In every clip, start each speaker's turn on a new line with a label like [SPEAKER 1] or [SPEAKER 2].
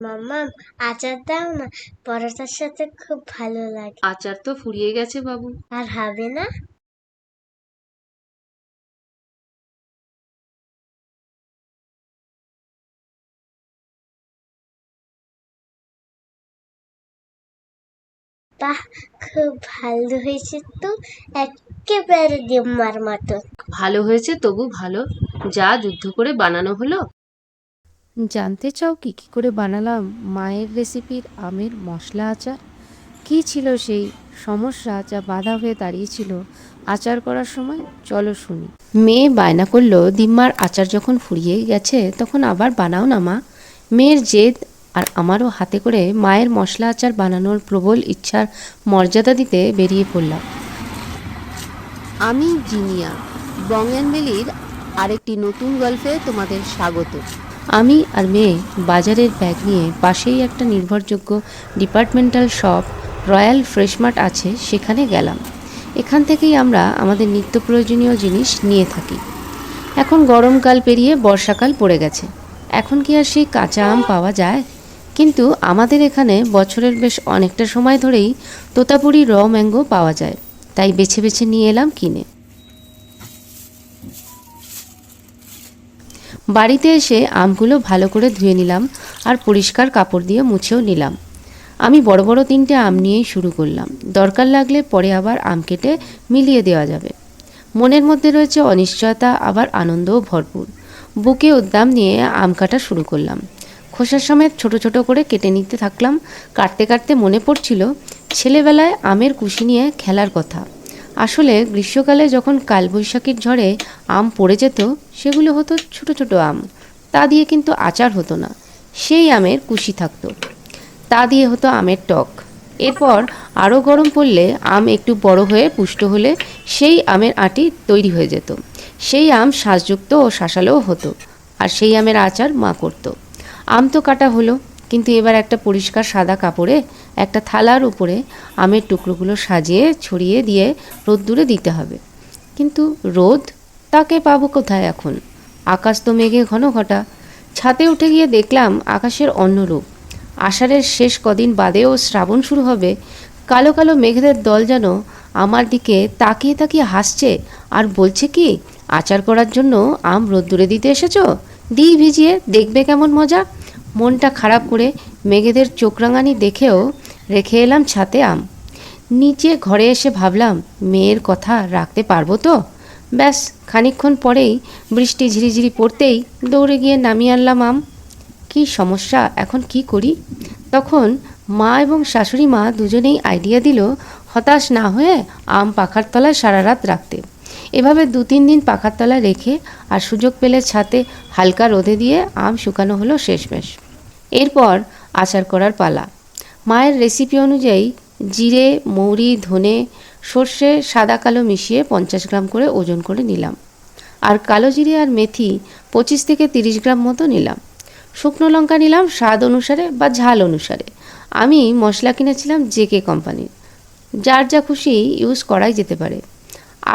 [SPEAKER 1] মাম্মাম, আচার দাও না, পরোটার সাথে খুব ভালো লাগে।
[SPEAKER 2] আচার তো ফুরিয়ে গেছে বাবু।
[SPEAKER 1] আর হবে না? বাহ, খুব ভালো হয়েছে তো, একেবারে ডিম্মার মতো।
[SPEAKER 2] ভালো হয়েছে তবু ভালো, যা যুদ্ধ করে বানানো হলো।
[SPEAKER 3] জানতে চাও কি কি করে বানালাম মায়ের রেসিপির আমের মশলা আচার? কী ছিল সেই সমস্যা যা বাধা হয়ে দাঁড়িয়েছিল আচার করার সময়? চলো শুনি। মেয়ে বায়না করলো, দিম্মার আচার যখন ফুরিয়ে গেছে তখন আবার বানাও না মা। মেয়ের জেদ আর আমারও হাতে করে মায়ের মশলা আচার বানানোর প্রবল ইচ্ছার মর্যাদা দিতে বেরিয়ে পড়লাম। আমি জিনিয়া, বং অ্যান্ড বেলির আরেকটি নতুন গল্পে তোমাদের স্বাগত। আমি আর মেয়ে বাজারের ব্যাগ নিয়ে পাশেই একটা নির্ভরযোগ্য ডিপার্টমেন্টাল শপ রয়্যাল ফ্রেশমার্ট আছে, সেখানে গেলাম। এখান থেকেই আমরা আমাদের নিত্য প্রয়োজনীয় জিনিস নিয়ে থাকি। এখন গরমকাল পেরিয়ে বর্ষাকাল পড়ে গেছে, এখন কি আর সেই কাঁচা আম পাওয়া যায়? কিন্তু আমাদের এখানে বছরের বেশ অনেকটা সময় ধরেই তোতাপুরি র ম্যাঙ্গো পাওয়া যায়, তাই বেছে বেছে নিয়ে এলাম কিনে। বাড়িতে এসে আমগুলো ভালো করে ধুয়ে নিলাম আর পরিষ্কার কাপড় দিয়ে মুছেও নিলাম। আমি বড় বড় 3টে আম নিয়েই শুরু করলাম, দরকার লাগলে পরে আবার আম কেটে মিলিয়ে দেওয়া যাবে। মনের মধ্যে রয়েছে অনিশ্চয়তা, আবার আনন্দও ভরপুর। বুকে উদ্দাম নিয়ে আম কাটা শুরু করলাম, খোসা সমেত ছোট ছোট করে কেটে নিতে থাকলাম। কাটতে কাটতে মনে পড়ছিল ছেলেবেলায় আমের কুশি নিয়ে খেলার কথা। আসলে গ্রীষ্মকালে যখন কালবৈশাখীর ঝড়ে আম পড়ে যেত, সেগুলো হতো ছোট ছোট আম, তা দিয়ে কিন্তু আচার হতো না, সেই আমের কুশি থাকতো, তা দিয়ে হতো আমের টক। এরপর আরও গরম পড়লে আম একটু বড় হয়ে পুষ্ট হলে সেই আমের আঁটি তৈরি হয়ে যেত। সেই আম শ্বাসযুক্ত ও শাঁসালোও হতো, আর সেই আমের আচার মা করত। আম তো কাটা হলো, কিন্তু এবার একটা পরিষ্কার সাদা কাপড়ে একটা থালার উপরে আমের টুকরোগুলো সাজিয়ে ছড়িয়ে দিয়ে রোদ্দুরে দিতে হবে। কিন্তু রোদ, তাকে পাবো কোথায় এখন? আকাশ তো মেঘে ঘন ঘটা। ছাদে উঠে গিয়ে দেখলাম আকাশের অন্য রূপ। আষাঢ়ের শেষ কদিন বাদেও শ্রাবণ শুরু হবে। কালো কালো মেঘেদের দল যেন আমার দিকে তাকিয়ে তাকিয়ে হাসছে আর বলছে কি, আচার করার জন্য আম রোদ্দুরে দিতে এসেছো, দিই ভিজিয়ে দেখবে কেমন মজা। মনটা খারাপ করে মেঘেদের চোখরাঙানি দেখেও রেখে এলাম ছাতে আম। নিচে ঘরে এসে ভাবলাম মেয়ের কথা রাখতে পারবো তো। ব্যাস, খানিকক্ষণ পরেই বৃষ্টি ঝিরিঝিরি পড়তেই দৌড়ে গিয়ে নামিয়ে আনলাম আম। কী সমস্যা, এখন কি করি? তখন মা এবং শাশুড়ি মা দুজনেই আইডিয়া দিল হতাশ না হয়ে আম পাখার তলায় সারা রাত রাখতে। এভাবে 2-3 দিন পাখার তলায় রেখে আর সুযোগ পেলে ছাতে হালকা রোদে দিয়ে আম শুকানো হলো শেষমেশ। এরপর আচার করার পালা। মায়ের রেসিপি অনুযায়ী জিরে, মৌরি, ধনে, সর্ষে সাদা কালো মিশিয়ে 50 গ্রাম করে ওজন করে নিলাম। আর কালো জিরে আর মেথি 25 থেকে 30 গ্রাম মতো নিলাম। শুকনো লঙ্কা নিলাম স্বাদ অনুসারে বা ঝাল অনুসারে। আমি মশলা কিনেছিলাম জেকে কোম্পানির, যার যা খুশি ইউজ করাই যেতে পারে।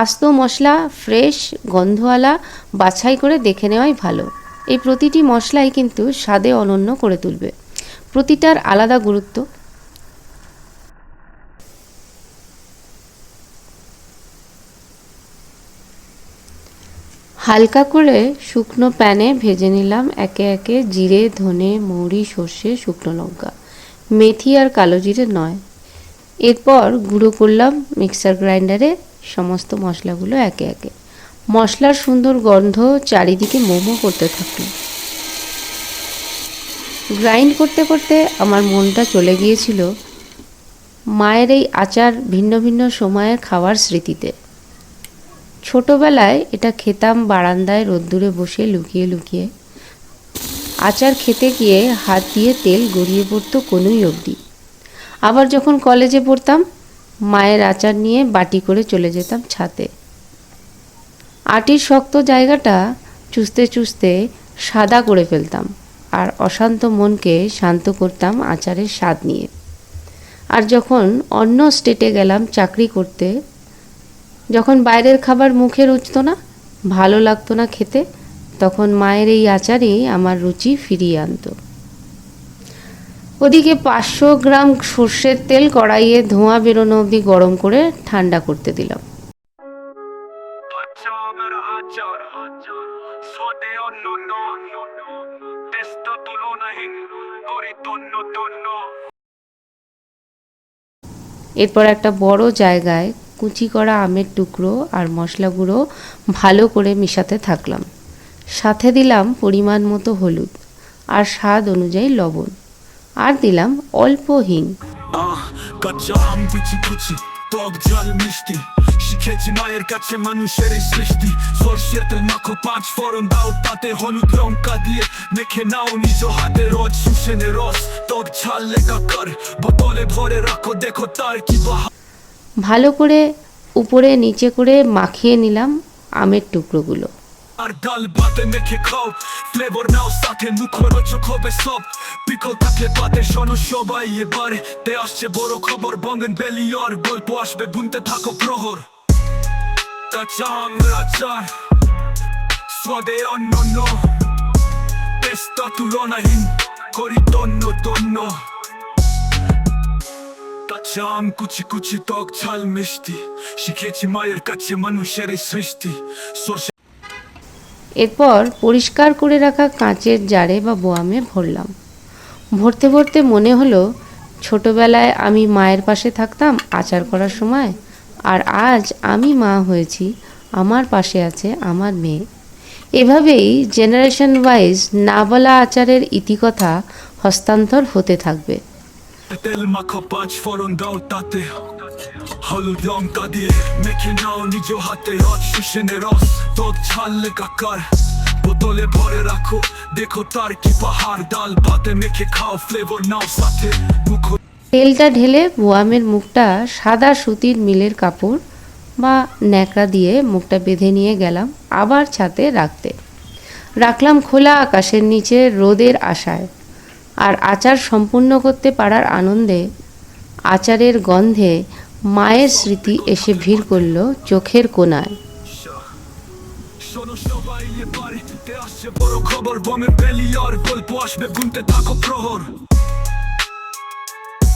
[SPEAKER 3] আস্ত মশলা ফ্রেশ গন্ধওয়ালা বাছাই করে দেখে নেওয়াই ভালো। এই প্রতিটি মশলাই কিন্তু স্বাদে অনন্য করে তুলবে, প্রতিটার আলাদা গুরুত্ব। হালকা করে শুকনো প্যানে ভেজে নিলাম একে একে জিরে, ধনে, মৌরি, সর্ষে, শুকনো লঙ্কা, মেথি আর কালো জিরে নয়। এরপর গুঁড়ো করলাম মিক্সার গ্রাইন্ডারে সমস্ত মশলাগুলো একে একে। মশলার সুন্দর গন্ধ চারিদিকে মোমো করতে থাকলো। গ্রাইন্ড করতে করতে আমার মনটা চলে গিয়েছিল মায়ের এই আচার ভিন্ন ভিন্ন সময়ে খাওয়ার স্মৃতিতে। ছোটবেলায় এটা খেতাম বারান্দায় রোদ্দুরে বসে লুকিয়ে লুকিয়ে। আচার খেতে গিয়ে হাত দিয়ে তেল গড়িয়ে পড়তো কোনোই অবধি। আবার যখন কলেজে পড়তাম, মায়ের আচার নিয়ে বাটি করে চলে যেতাম ছাতে। আটির শক্ত জায়গাটা চুষতে চুষতে সাদা করে ফেলতাম আর অশান্ত মনকে শান্ত করতাম আচারের স্বাদ নিয়ে। আর যখন অন্য স্টেটে গেলাম চাকরি করতে, যখন বাইরের খাবার মুখে রুচতো না, ভালো লাগতো না খেতে, তখন মায়ের এই আচারই আমার রুচি ফিরিয়ে আনতো। ওদিকে 500 গ্রাম সর্ষের তেল কড়াইয়ে ধোঁয়া বেরোনো অবধি গরম করে ঠান্ডা করতে দিলাম। এরপর একটা বড় জায়গায় কুচি করা আমের টুকরো আর মশলা গুঁড়ো ভালো করে মেশাতে থাকলাম। সাথে দিলাম পরিমাণ মতো হলুদ আর স্বাদ অনুযায়ী লবণ, আর দিলাম অল্প হিং।
[SPEAKER 4] কাঁচা আম কুচি কুচি টক ঝাল মিষ্টি, শিখেছি মায়ের কাছে মানুষের এই সৃষ্টি। সর্ষের তেল মাখো, 5 ফোড়ন দাও, তাতে হলুদ লঙ্কা দিয়ে মেখে নাও নিজ হাতে রোজ শুষেনে রস। টক ঝাল একাকার বোতলে ভরে রাখো, দেখো তার কি বাহার।
[SPEAKER 3] ভালো করে উপরে নিচে করে মাখিয়ে নিলাম আমের টুকরোগুলো।
[SPEAKER 4] আর ডাল ভাতে মেখে খাও, ফ্লেভার নাও সাথে, মুখরোচক হবে সব। পিকল থাকলে পাতে শোনো সবাই, এবারে তে আসছে বড় খবর। বঙ্গন বেলিয়ার গল্প আসবে, বুনতে থাকো প্রহর। কাঁচা আমের আচার স্বাদে অনন্য, টেস্টটা তুলনাহীন, করি তন্ন তন্ন। কাঁচা আম কুচি কুচি টক ঝাল মিষ্টি, শিখেছি মায়ের কাছে মানুষের এই সৃষ্টি। সর্ষে
[SPEAKER 3] এরপর পরিষ্কার করে রাখা কাঁচের জারে বা বোয়ামে ভরলাম। ভরতে ভরতে মনে হলো ছোটবেলায় আমি মায়ের পাশে থাকতাম আচার করার সময়, আর আজ আমি মা হয়েছি, আমার পাশে আছে আমার মেয়ে। এভাবেই জেনারেশন ওয়াইজ না বলা আচারের ইতিকথা হস্তান্তর হতে থাকবে।
[SPEAKER 4] তেল মাখো, 5 ফোড়ন দাও, তাতে হলুদ লঙ্কা দিয়ে মেখে নাও নিজ হাতে রস শুষেনে রস। টক ঝাল একাকার বোতলে ভরে রাখো, দেখো তার কি পাহাড়। ডাল ভাতে মেখে খাও, ফ্লেভার নাও সাথে, মুখ।
[SPEAKER 3] তেলটা ঢেলে বোয়ামের মুখটা সাদা সুতির মিলের কাপড় বা ন্যাকড়া দিয়ে মুখটা বেঁধে নিয়ে গেলাম আবার ছাদে রাখলাম খোলা আকাশের নিচে রোদের আশায়। আর আচার সম্পূর্ণ করতে পারার আনন্দে, আচারের গন্ধে মায়ের স্মৃতি এসে ভিড় করল চোখের কোণায়।
[SPEAKER 4] শোনো সবাই, এবারে তে আসছে বড় খবর। বঙ্গন বেলিয়ার গল্প আসবে, বুনতে থাকো প্রহর।